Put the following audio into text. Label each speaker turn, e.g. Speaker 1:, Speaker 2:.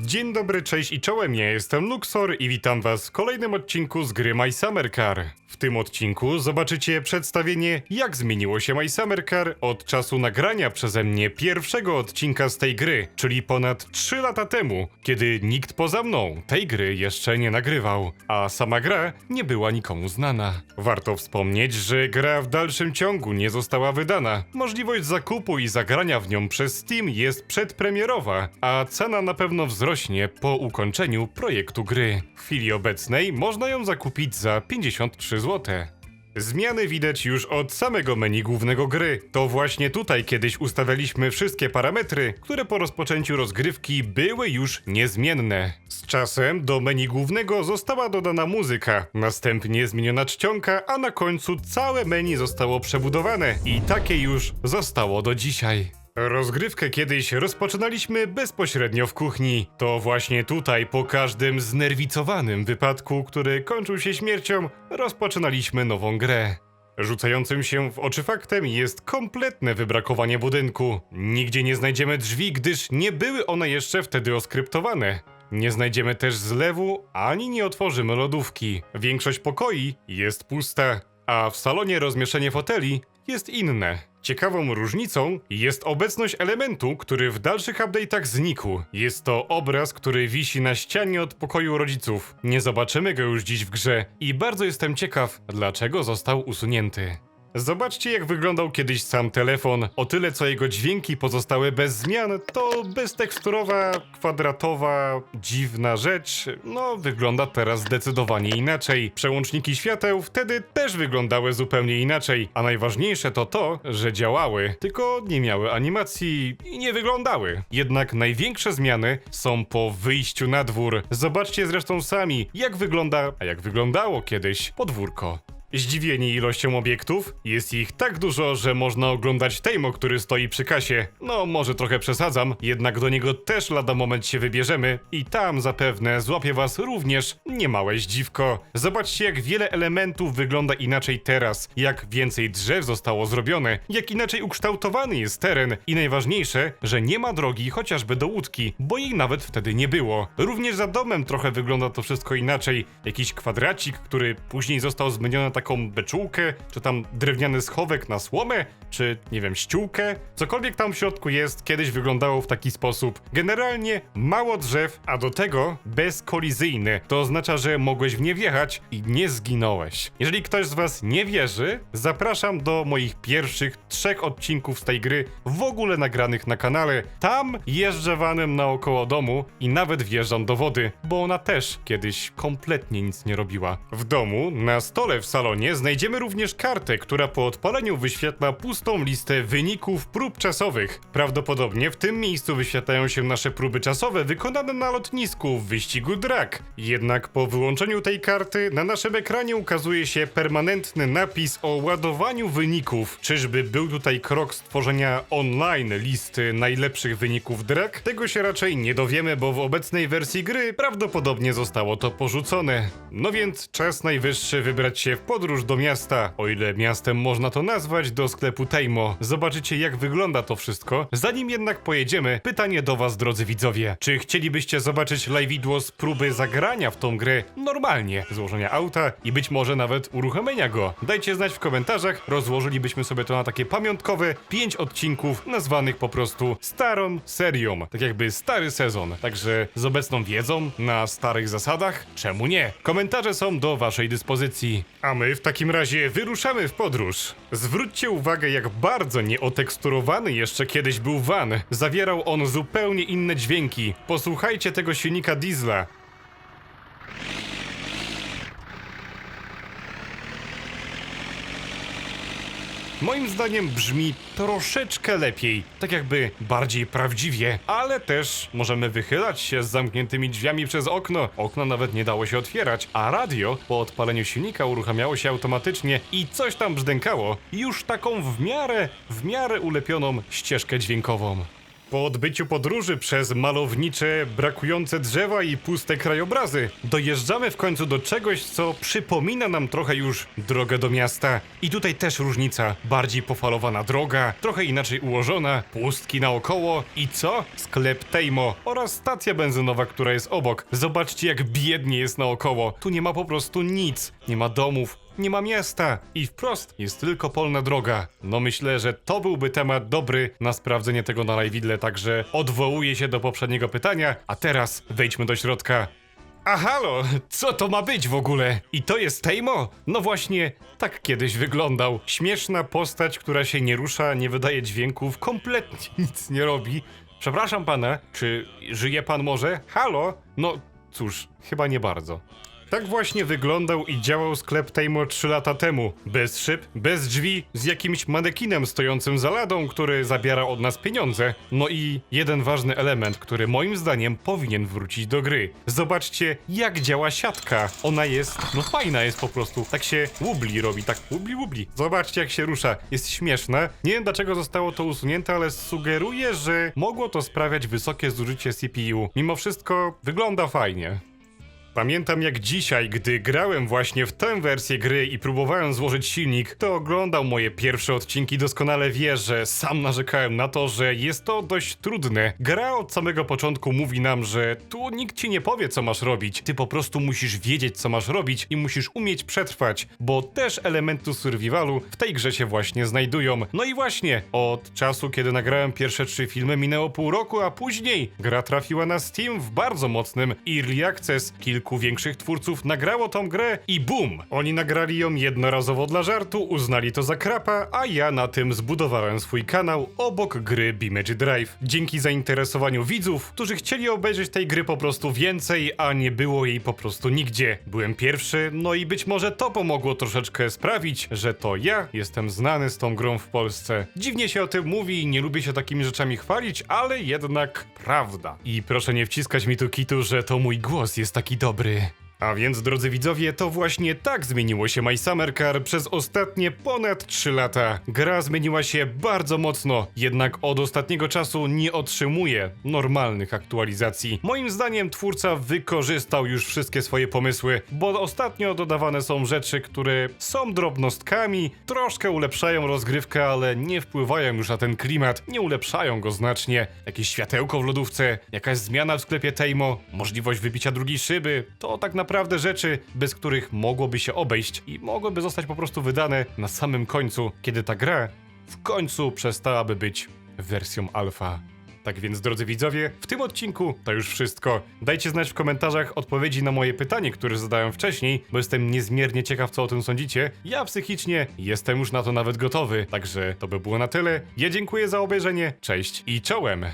Speaker 1: Dzień dobry, cześć i czołem, ja jestem Luxor i witam was w kolejnym odcinku z gry My Summer Car. W tym odcinku zobaczycie przedstawienie, jak zmieniło się My Summer Car od czasu nagrania przeze mnie pierwszego odcinka z tej gry, czyli ponad 3 lata temu, kiedy nikt poza mną tej gry jeszcze nie nagrywał, a sama gra nie była nikomu znana. Warto wspomnieć, że gra w dalszym ciągu nie została wydana. Możliwość zakupu i zagrania w nią przez Steam jest przedpremierowa, a cena na pewno wzrośnie po ukończeniu projektu gry. W chwili obecnej można ją zakupić za 53 zł. Zmiany widać już od samego menu głównego gry. To właśnie tutaj kiedyś ustawialiśmy wszystkie parametry, które po rozpoczęciu rozgrywki były już niezmienne. Z czasem do menu głównego została dodana muzyka, następnie zmieniona czcionka, a na końcu całe menu zostało przebudowane i takie już zostało do dzisiaj. Rozgrywkę kiedyś rozpoczynaliśmy bezpośrednio w kuchni. To właśnie tutaj, po każdym znerwicowanym wypadku, który kończył się śmiercią, rozpoczynaliśmy nową grę. Rzucającym się w oczy faktem jest kompletne wybrakowanie budynku. Nigdzie nie znajdziemy drzwi, gdyż nie były one jeszcze wtedy oskryptowane. Nie znajdziemy też zlewu, ani nie otworzymy lodówki. Większość pokoi jest pusta, a w salonie rozmieszczenie foteli jest inne. Ciekawą różnicą jest obecność elementu, który w dalszych update'ach znikł. Jest to obraz, który wisi na ścianie od pokoju rodziców. Nie zobaczymy go już dziś w grze i bardzo jestem ciekaw, dlaczego został usunięty. Zobaczcie, jak wyglądał kiedyś sam telefon. O tyle, co jego dźwięki pozostały bez zmian, to bezteksturowa, kwadratowa, dziwna rzecz, wygląda teraz zdecydowanie inaczej. Przełączniki świateł wtedy też wyglądały zupełnie inaczej, a najważniejsze to to, że działały, tylko nie miały animacji i nie wyglądały. Jednak największe zmiany są po wyjściu na dwór. Zobaczcie zresztą sami, jak wygląda, a jak wyglądało kiedyś podwórko. Zdziwieni ilością obiektów, jest ich tak dużo, że można oglądać Tejmo, który stoi przy kasie. Może trochę przesadzam, jednak do niego też lada moment się wybierzemy i tam zapewne złapie was również niemałe zdziwko. Zobaczcie, jak wiele elementów wygląda inaczej teraz, jak więcej drzew zostało zrobione, jak inaczej ukształtowany jest teren i najważniejsze, że nie ma drogi chociażby do łódki, bo jej nawet wtedy nie było. Również za domem trochę wygląda to wszystko inaczej. Jakiś kwadracik, który później został zmieniony na taką beczułkę, czy tam drewniany schowek na słomę, czy nie wiem, ściółkę. Cokolwiek tam w środku jest, kiedyś wyglądało w taki sposób. Generalnie mało drzew, a do tego bezkolizyjny. To oznacza, że mogłeś w nie wjechać i nie zginąłeś. Jeżeli ktoś z was nie wierzy, zapraszam do moich pierwszych 3 odcinków z tej gry w ogóle nagranych na kanale. Tam jeżdżę vanem naokoło domu i nawet wjeżdżam do wody, bo ona też kiedyś kompletnie nic nie robiła. W domu, na stole w salonie znajdziemy również kartę, która po odpaleniu wyświetla pustą listę wyników prób czasowych. Prawdopodobnie w tym miejscu wyświetlają się nasze próby czasowe wykonane na lotnisku w wyścigu drag. Jednak po wyłączeniu tej karty na naszym ekranie ukazuje się permanentny napis o ładowaniu wyników. Czyżby był tutaj krok stworzenia online listy najlepszych wyników drag? Tego się raczej nie dowiemy, bo w obecnej wersji gry prawdopodobnie zostało to porzucone. No więc czas najwyższy wybrać się w podróż do miasta, o ile miastem można to nazwać, do sklepu Tejmo. Zobaczycie, jak wygląda to wszystko. Zanim jednak pojedziemy, pytanie do was, drodzy widzowie. Czy chcielibyście zobaczyć live'idło z próby zagrania w tą grę normalnie, złożenia auta i być może nawet uruchomienia go? Dajcie znać w komentarzach, rozłożylibyśmy sobie to na takie pamiątkowe 5 odcinków nazwanych po prostu starą serią. Tak jakby stary sezon. Także z obecną wiedzą, na starych zasadach, czemu nie? Komentarze są do waszej dyspozycji. A my w takim razie wyruszamy w podróż. Zwróćcie uwagę, jak bardzo nieoteksturowany jeszcze kiedyś był van. Zawierał on zupełnie inne dźwięki. Posłuchajcie tego silnika diesla. Moim zdaniem brzmi troszeczkę lepiej, tak jakby bardziej prawdziwie, ale też możemy wychylać się z zamkniętymi drzwiami przez okno. Okno nawet nie dało się otwierać, a radio po odpaleniu silnika uruchamiało się automatycznie i coś tam brzdękało. Już taką w miarę ulepioną ścieżkę dźwiękową. Po odbyciu podróży przez malownicze, brakujące drzewa i puste krajobrazy, dojeżdżamy w końcu do czegoś, co przypomina nam trochę już drogę do miasta. I tutaj też różnica. Bardziej pofalowana droga, trochę inaczej ułożona, pustki naokoło i co? Sklep Tejmo oraz stacja benzynowa, która jest obok. Zobaczcie, jak biednie jest naokoło. Tu nie ma po prostu nic. Nie ma domów, nie ma miasta i wprost jest tylko polna droga. No myślę, że to byłby temat dobry na sprawdzenie tego na live'idle, także odwołuję się do poprzedniego pytania, a teraz wejdźmy do środka. A halo, co to ma być w ogóle? I to jest Tejmo? No właśnie, tak kiedyś wyglądał. Śmieszna postać, która się nie rusza, nie wydaje dźwięków, kompletnie nic nie robi. Przepraszam pana, czy żyje pan może? Halo? No cóż, chyba nie bardzo. Tak właśnie wyglądał i działał sklep Tejmo 3 lata temu. Bez szyb, bez drzwi, z jakimś manekinem stojącym za ladą, który zabiera od nas pieniądze. No i jeden ważny element, który moim zdaniem powinien wrócić do gry. Zobaczcie, jak działa siatka. Ona jest, no fajna jest po prostu. Tak się łubli robi, tak łubli. Zobaczcie, jak się rusza. Jest śmieszne. Nie wiem, dlaczego zostało to usunięte, ale sugeruję, że mogło to sprawiać wysokie zużycie CPU. Mimo wszystko wygląda fajnie. Pamiętam jak dzisiaj, gdy grałem właśnie w tę wersję gry i próbowałem złożyć silnik, to oglądał moje pierwsze odcinki, doskonale wie, że sam narzekałem na to, że jest to dość trudne. Gra od samego początku mówi nam, że tu nikt ci nie powie, co masz robić. Ty po prostu musisz wiedzieć, co masz robić i musisz umieć przetrwać, bo też elementy survivalu w tej grze się właśnie znajdują. No i właśnie, od czasu, kiedy nagrałem pierwsze 3 filmy, minęło pół roku, a później gra trafiła na Steam w bardzo mocnym Early Access. Kilku większych twórców nagrało tą grę i bum! Oni nagrali ją jednorazowo dla żartu, uznali to za krapa, a ja na tym zbudowałem swój kanał obok gry Bimage Drive. Dzięki zainteresowaniu widzów, którzy chcieli obejrzeć tej gry po prostu więcej, a nie było jej po prostu nigdzie. Byłem pierwszy, no i być może to pomogło troszeczkę sprawić, że to ja jestem znany z tą grą w Polsce. Dziwnie się o tym mówi i nie lubię się takimi rzeczami chwalić, ale jednak prawda. I proszę nie wciskać mi tu kitu, że to mój głos jest taki dobry. A więc, drodzy widzowie, to właśnie tak zmieniło się My Summer Car przez ostatnie ponad 3 lata. Gra zmieniła się bardzo mocno, jednak od ostatniego czasu nie otrzymuje normalnych aktualizacji. Moim zdaniem twórca wykorzystał już wszystkie swoje pomysły, bo ostatnio dodawane są rzeczy, które są drobnostkami, troszkę ulepszają rozgrywkę, ale nie wpływają już na ten klimat, nie ulepszają go znacznie. Jakieś światełko w lodówce, jakaś zmiana w sklepie Tejmo, możliwość wybicia drugiej szyby, to tak naprawdę rzeczy, bez których mogłoby się obejść i mogłyby zostać po prostu wydane na samym końcu, kiedy ta gra w końcu przestałaby być wersją alfa. Tak więc, drodzy widzowie, w tym odcinku to już wszystko. Dajcie znać w komentarzach odpowiedzi na moje pytanie, które zadałem wcześniej, bo jestem niezmiernie ciekaw, co o tym sądzicie. Ja psychicznie jestem już na to nawet gotowy, także to by było na tyle. Ja dziękuję za obejrzenie, cześć i czołem!